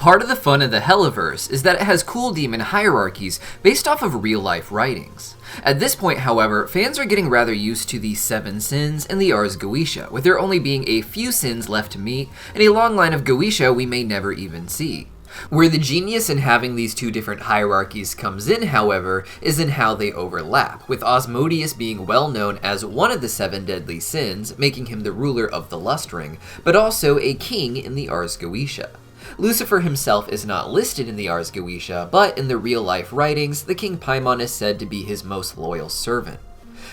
Part of the fun of the Helluverse is that it has cool demon hierarchies based off of real-life writings. At this point, however, fans are getting rather used to the 7 sins and the Ars Goetia, with there only being a few sins left to meet, and a long line of Goetia we may never even see. Where the genius in having these two different hierarchies comes in, however, is in how they overlap, with Osmodius being well known as one of the 7 deadly sins, making him the ruler of the Lust Ring, but also a king in the Ars Goetia. Lucifer himself is not listed in the Ars Goetia, but in the real-life writings, the King Paimon is said to be his most loyal servant.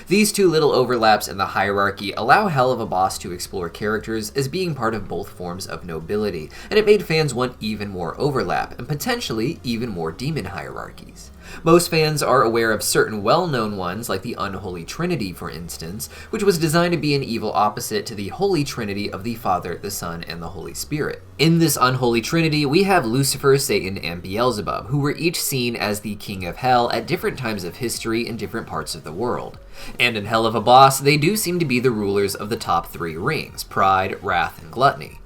These two little overlaps in the hierarchy allow Helluva Boss to explore characters as being part of both forms of nobility, and it made fans want even more overlap, and potentially even more demon hierarchies. Most fans are aware of certain well-known ones, like the Unholy Trinity, for instance, which was designed to be an evil opposite to the Holy Trinity of the Father, the Son, and the Holy Spirit. In this Unholy Trinity, we have Lucifer, Satan, and Beelzebub, who were each seen as the King of Hell at different times of history in different parts of the world. And in Helluva Boss, they do seem to be the rulers of the top 3 rings: Pride, Wrath, and Gluttony.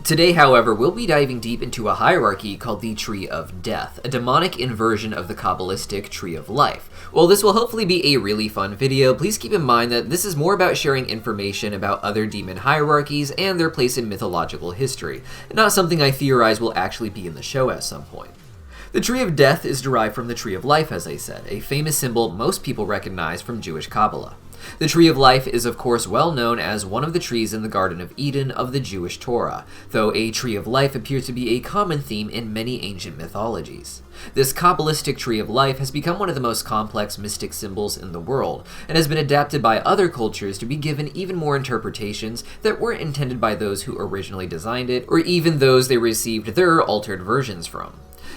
Today, however, we'll be diving deep into a hierarchy called the Tree of Death, a demonic inversion of the Kabbalistic Tree of Life. While this will hopefully be a really fun video, please keep in mind that this is more about sharing information about other demon hierarchies and their place in mythological history, and not something I theorize will actually be in the show at some point. The Tree of Death is derived from the Tree of Life, as I said, a famous symbol most people recognize from Jewish Kabbalah. The Tree of Life is of course well known as one of the trees in the Garden of Eden of the Jewish Torah, though a Tree of Life appears to be a common theme in many ancient mythologies. This Kabbalistic Tree of Life has become one of the most complex mystic symbols in the world, and has been adapted by other cultures to be given even more interpretations that weren't intended by those who originally designed it, or even those they received their altered versions from.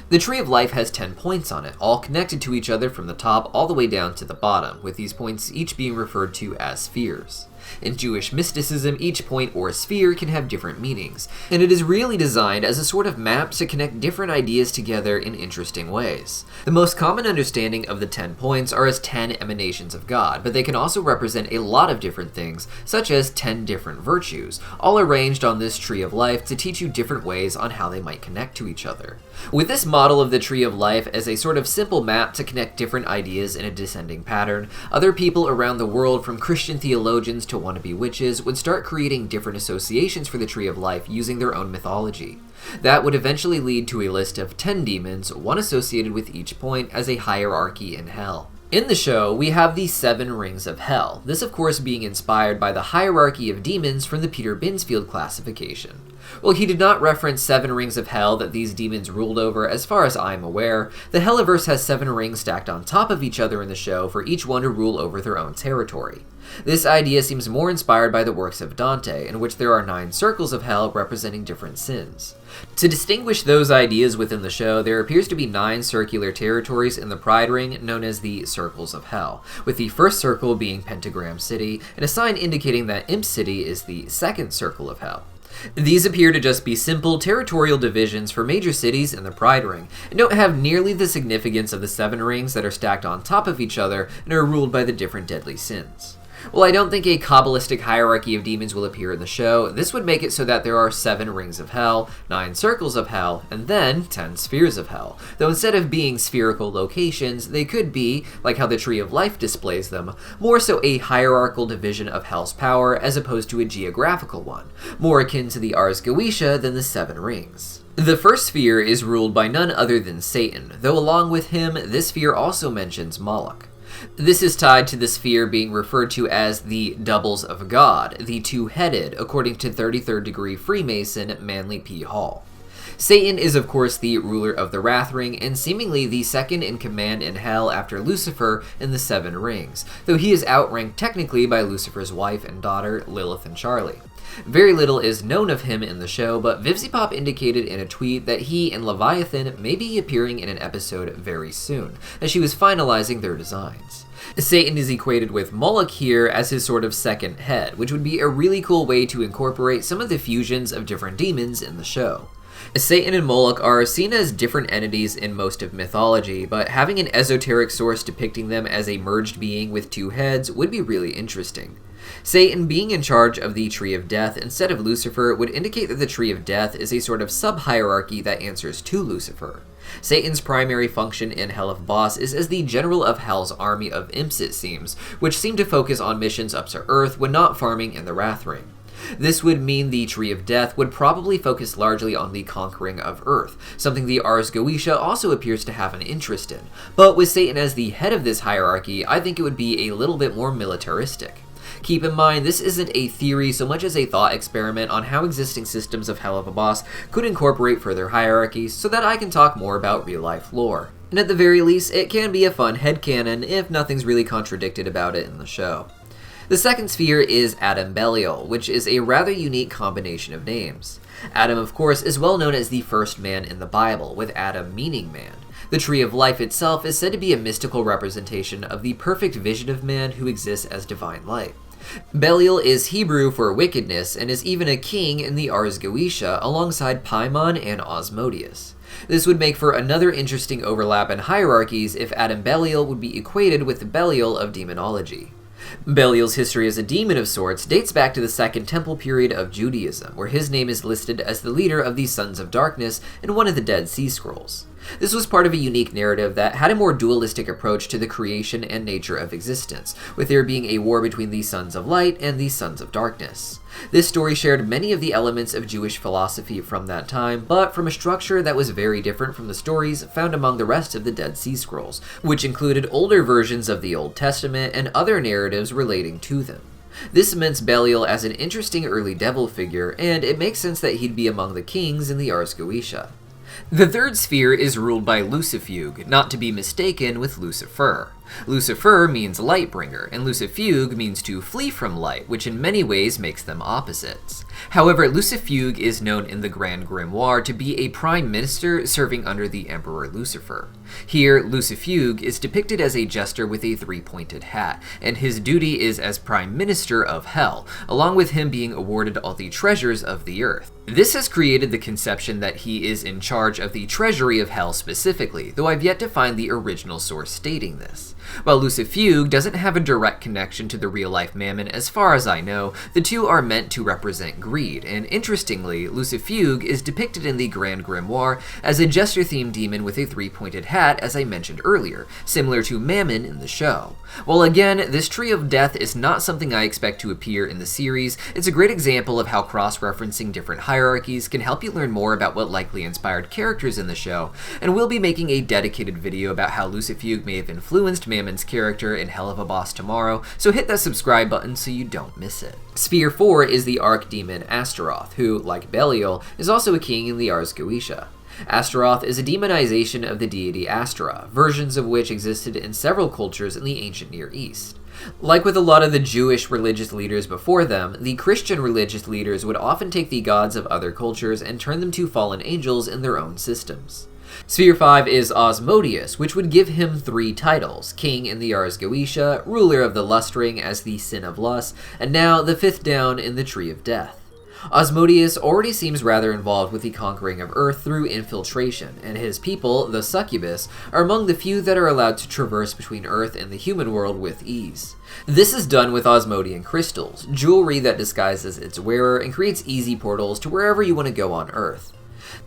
The Tree of Life has 10 points on it, all connected to each other from the top all the way down to the bottom, with these points each being referred to as spheres. In Jewish mysticism, each point or sphere can have different meanings, and it is really designed as a sort of map to connect different ideas together in interesting ways. The most common understanding of the 10 points are as 10 emanations of God, but they can also represent a lot of different things, such as 10 different virtues, all arranged on this Tree of Life to teach you different ways on how they might connect to each other. With this model of the Tree of Life as a sort of simple map to connect different ideas in a descending pattern, other people around the world, from Christian theologians to wannabe witches, would start creating different associations for the Tree of Life using their own mythology. That would eventually lead to a list of 10 demons, one associated with each point, as a hierarchy in Hell. In the show, we have the 7 Rings of Hell, this of course being inspired by the hierarchy of demons from the Peter Binsfield classification. While he did not reference 7 rings of hell that these demons ruled over, as far as I'm aware, the Helluverse has 7 rings stacked on top of each other in the show for each one to rule over their own territory. This idea seems more inspired by the works of Dante, in which there are 9 circles of hell representing different sins. To distinguish those ideas within the show, there appears to be 9 circular territories in the Pride Ring known as the Circles of Hell, with the first circle being Pentagram City, and a sign indicating that Imp City is the second circle of Hell. These appear to just be simple territorial divisions for major cities in the Pride Ring, and don't have nearly the significance of the 7 rings that are stacked on top of each other and are ruled by the different deadly sins. While I don't think a Kabbalistic hierarchy of demons will appear in the show, this would make it so that there are 7 rings of hell, 9 circles of hell, and then 10 spheres of hell, though instead of being spherical locations, they could be, like how the Tree of Life displays them, more so a hierarchical division of hell's power as opposed to a geographical one, more akin to the Ars Goetia than the 7 rings. The first sphere is ruled by none other than Satan, though along with him, this sphere also mentions Moloch. This is tied to the sphere being referred to as the Doubles of God, the two-headed, according to 33rd degree Freemason Manly P. Hall. Satan is of course the ruler of the Wrath Ring, and seemingly the second in command in Hell after Lucifer in the 7 rings, though he is outranked technically by Lucifer's wife and daughter, Lilith and Charlie. Very little is known of him in the show, but Vivzipop indicated in a tweet that he and Leviathan may be appearing in an episode very soon, as she was finalizing their designs. Satan is equated with Moloch here as his sort of second head, which would be a really cool way to incorporate some of the fusions of different demons in the show. Satan and Moloch are seen as different entities in most of mythology, but having an esoteric source depicting them as a merged being with 2 heads would be really interesting. Satan being in charge of the Tree of Death instead of Lucifer would indicate that the Tree of Death is a sort of sub-hierarchy that answers to Lucifer. Satan's primary function in Hell of Boss is as the general of Hell's army of imps, it seems, which seem to focus on missions up to Earth when not farming in the Wrath Ring. This would mean the Tree of Death would probably focus largely on the conquering of Earth, something the Ars Goetia also appears to have an interest in. But with Satan as the head of this hierarchy, I think it would be a little bit more militaristic. Keep in mind, this isn't a theory so much as a thought experiment on how existing systems of Hell of a Boss could incorporate further hierarchies so that I can talk more about real-life lore. And at the very least, it can be a fun headcanon if nothing's really contradicted about it in the show. The second sphere is Adam Bellio, which is a rather unique combination of names. Adam, of course, is well known as the first man in the Bible, with Adam meaning man. The Tree of Life itself is said to be a mystical representation of the perfect vision of man who exists as divine light. Belial is Hebrew for wickedness and is even a king in the Ars Goetia alongside Paimon and Osmodius. This would make for another interesting overlap in hierarchies if Adam Belial would be equated with Belial of demonology. Belial's history as a demon of sorts dates back to the Second Temple period of Judaism, where his name is listed as the leader of the Sons of Darkness in one of the Dead Sea Scrolls. This was part of a unique narrative that had a more dualistic approach to the creation and nature of existence, with there being a war between the Sons of Light and the Sons of Darkness. This story shared many of the elements of Jewish philosophy from that time, but from a structure that was very different from the stories found among the rest of the Dead Sea Scrolls, which included older versions of the Old Testament and other narratives relating to them. This cements Belial as an interesting early devil figure, and it makes sense that he'd be among the kings in the Ars Goetia. The third sphere is ruled by Lucifer Fugue, not to be mistaken with Lucifer. Lucifer means Lightbringer, and Lucifer Fugue means to flee from light, which in many ways makes them opposites. However, Lucifer Fugue is known in the Grand Grimoire to be a prime minister serving under the Emperor Lucifer. Here, Lucifer Fugue is depicted as a jester with a three-pointed hat, and his duty is as Prime Minister of Hell, along with him being awarded all the treasures of the earth. This has created the conception that he is in charge of the treasury of Hell specifically, though I've yet to find the original source stating this. While Lucifer Fugue doesn't have a direct connection to the real-life Mammon as far as I know, the two are meant to represent greed, and interestingly, Lucifer Fugue is depicted in the Grand Grimoire as a jester-themed demon with a three-pointed hat, as I mentioned earlier, similar to Mammon in the show. While again, this Tree of Death is not something I expect to appear in the series, it's a great example of how cross-referencing different hierarchies can help you learn more about what likely inspired characters in the show, and we'll be making a dedicated video about how Lucifer Fugue may have influenced Mammon's character in Hell of a Boss tomorrow, so hit that subscribe button so you don't miss it. Sphere 4 is the Archdemon Astaroth, who, like Belial, is also a king in the Ars Goetia. Astaroth is a demonization of the deity Astara, versions of which existed in several cultures in the ancient Near East. Like with a lot of the Jewish religious leaders before them, the Christian religious leaders would often take the gods of other cultures and turn them to fallen angels in their own systems. Sphere 5 is Osmodius, which would give him 3 titles: King in the Ars Goetia, Ruler of the Lust Ring as the Sin of Lust, and now the 5th down in the Tree of Death. Osmodius already seems rather involved with the conquering of Earth through infiltration, and his people, the Succubus, are among the few that are allowed to traverse between Earth and the human world with ease. This is done with Osmodian crystals, jewelry that disguises its wearer and creates easy portals to wherever you want to go on Earth.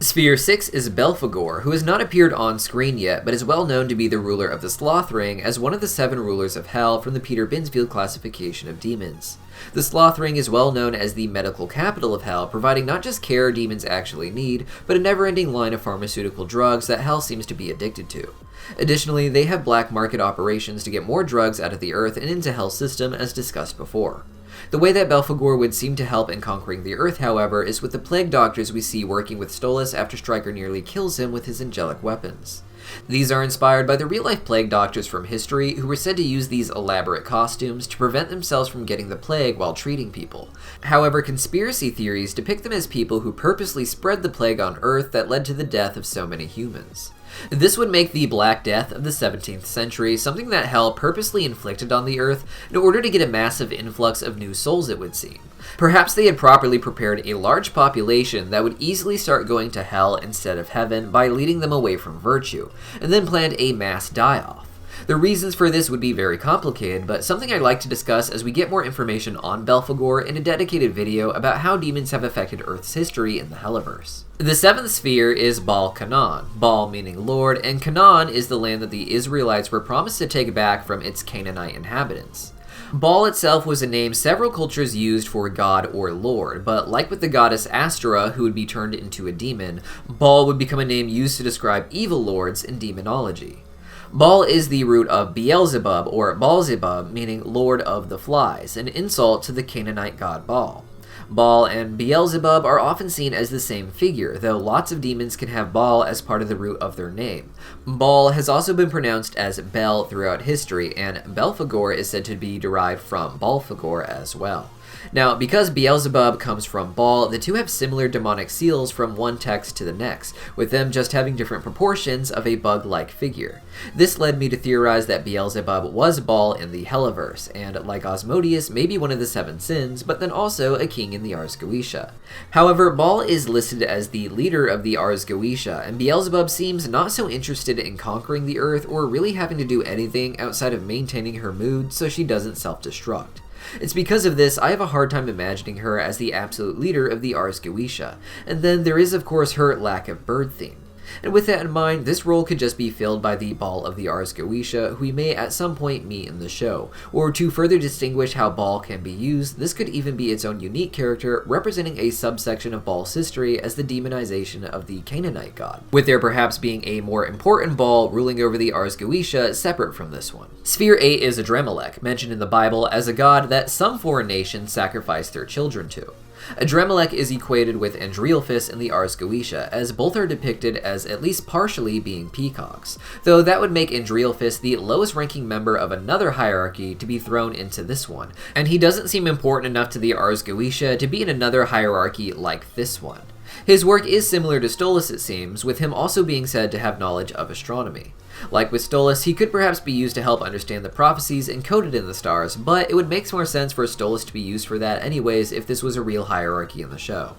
Sphere 6 is Belphegor, who has not appeared on screen yet, but is well known to be the ruler of the Sloth Ring as one of the 7 rulers of Hell from the Peter Binsfield classification of demons. The Sloth Ring is well known as the medical capital of Hell, providing not just care demons actually need, but a never-ending line of pharmaceutical drugs that Hell seems to be addicted to. Additionally, they have black market operations to get more drugs out of the Earth and into Hell's system, as discussed before. The way that Belphegor would seem to help in conquering the Earth, however, is with the plague doctors we see working with Stolas after Stryker nearly kills him with his angelic weapons. These are inspired by the real-life plague doctors from history who were said to use these elaborate costumes to prevent themselves from getting the plague while treating people. However, conspiracy theories depict them as people who purposely spread the plague on Earth that led to the death of so many humans. This would make the Black Death of the 17th century something that Hell purposely inflicted on the Earth in order to get a massive influx of new souls, it would seem. Perhaps they had properly prepared a large population that would easily start going to Hell instead of Heaven by leading them away from virtue, and then planned a mass die-off. The reasons for this would be very complicated, but something I'd like to discuss as we get more information on Belphegor in a dedicated video about how demons have affected Earth's history in the Helluverse. The seventh sphere is Baal Canaan, Baal meaning Lord, and Canaan is the land that the Israelites were promised to take back from its Canaanite inhabitants. Baal itself was a name several cultures used for god or lord, but like with the goddess Astera, who would be turned into a demon, Baal would become a name used to describe evil lords in demonology. Baal is the root of Beelzebub, or Baalzebub, meaning Lord of the Flies, an insult to the Canaanite god Baal. Baal and Beelzebub are often seen as the same figure, though lots of demons can have Baal as part of the root of their name. Baal has also been pronounced as Bel throughout history, and Belphegor is said to be derived from Balfagor as well. Now, because Beelzebub comes from Baal, the two have similar demonic seals from one text to the next, with them just having different proportions of a bug-like figure. This led me to theorize that Beelzebub was Baal in the Helluverse, and like Osmodius, maybe one of the seven sins, but then also a king in the Ars Goetia. However, Baal is listed as the leader of the Ars Goetia, and Beelzebub seems not so interested in conquering the earth or really having to do anything outside of maintaining her mood so she doesn't self-destruct. It's because of this I have a hard time imagining her as the absolute leader of the Ars Goetia, and then there is of course her lack of bird theme. And with that in mind, this role could just be filled by the Baal of the Ars Goetia, who we may at some point meet in the show. Or to further distinguish how Baal can be used, this could even be its own unique character, representing a subsection of Baal's history as the demonization of the Canaanite god, with there perhaps being a more important Baal ruling over the Ars Goetia separate from this one. Sphere 8 is Adremelech, mentioned in the Bible as a god that some foreign nations sacrifice their children to. Adremelech is equated with Andrealphus in the Ars Goetia, as both are depicted as at least partially being peacocks, though that would make Andrealphus the lowest ranking member of another hierarchy to be thrown into this one, and he doesn't seem important enough to the Ars Goetia to be in another hierarchy like this one. His work is similar to Stolas, it seems, with him also being said to have knowledge of astronomy. Like with Stolas, he could perhaps be used to help understand the prophecies encoded in the stars, but it would make more sense for Stolas to be used for that anyways if this was a real hierarchy in the show.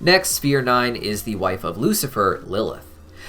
Next, Sphere 9 is the wife of Lucifer, Lilith.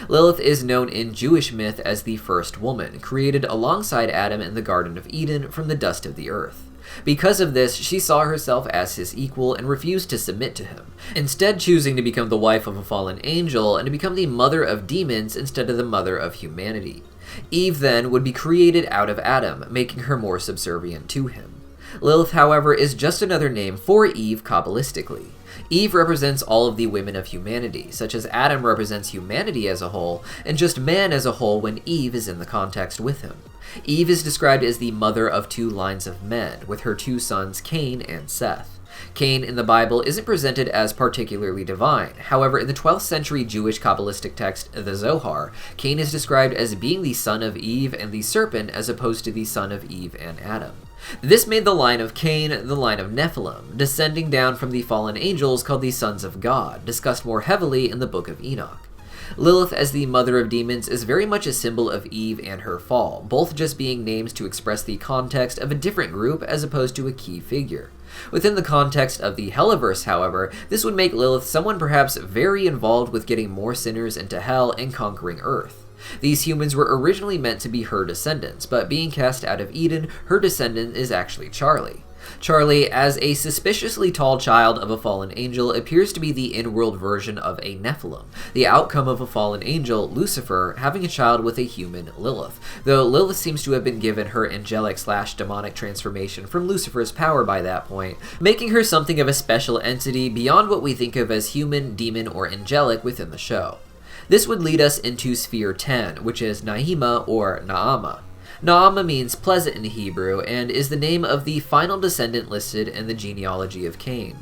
Lilith is known in Jewish myth as the first woman, created alongside Adam in the Garden of Eden from the dust of the earth. Because of this, she saw herself as his equal and refused to submit to him, instead choosing to become the wife of a fallen angel and to become the mother of demons instead of the mother of humanity. Eve then would be created out of Adam, making her more subservient to him. Lilith, however, is just another name for Eve kabbalistically. Eve represents all of the women of humanity, such as Adam represents humanity as a whole, and just man as a whole when Eve is in the context with him. Eve is described as the mother of two lines of men, with her two sons Cain and Seth. Cain in the Bible isn't presented as particularly divine. However, in the 12th century Jewish Kabbalistic text, the Zohar, Cain is described as being the son of Eve and the serpent as opposed to the son of Eve and Adam. This made the line of Cain the line of Nephilim, descending down from the fallen angels called the sons of God, discussed more heavily in the Book of Enoch. Lilith as the mother of demons is very much a symbol of Eve and her fall, both just being names to express the context of a different group as opposed to a key figure. Within the context of the Helluverse, however, this would make Lilith someone perhaps very involved with getting more sinners into hell and conquering Earth. These humans were originally meant to be her descendants, but being cast out of Eden, her descendant is actually Charlie. Charlie, as a suspiciously tall child of a fallen angel, appears to be the in-world version of a Nephilim, the outcome of a fallen angel, Lucifer, having a child with a human, Lilith, though Lilith seems to have been given her angelic/demonic transformation from Lucifer's power by that point, making her something of a special entity beyond what we think of as human, demon, or angelic within the show. This would lead us into Sphere 10, which is Naima or Naama. Naama means pleasant in Hebrew and is the name of the final descendant listed in the genealogy of Cain.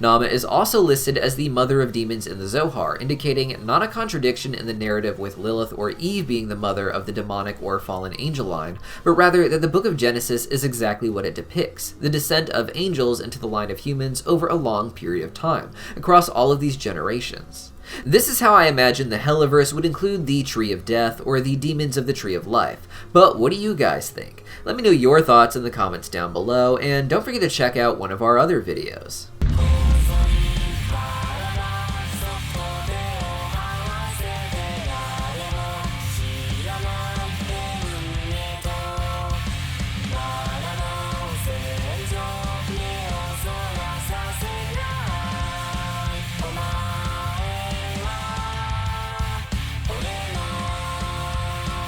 Naama is also listed as the mother of demons in the Zohar, indicating not a contradiction in the narrative with Lilith or Eve being the mother of the demonic or fallen angel line, but rather that the book of Genesis is exactly what it depicts, the descent of angels into the line of humans over a long period of time, across all of these generations. This is how I imagine the Helluverse would include the Tree of Death or the demons of the Tree of Life. But what do you guys think? Let me know your thoughts in the comments down below, and don't forget to check out one of our other videos.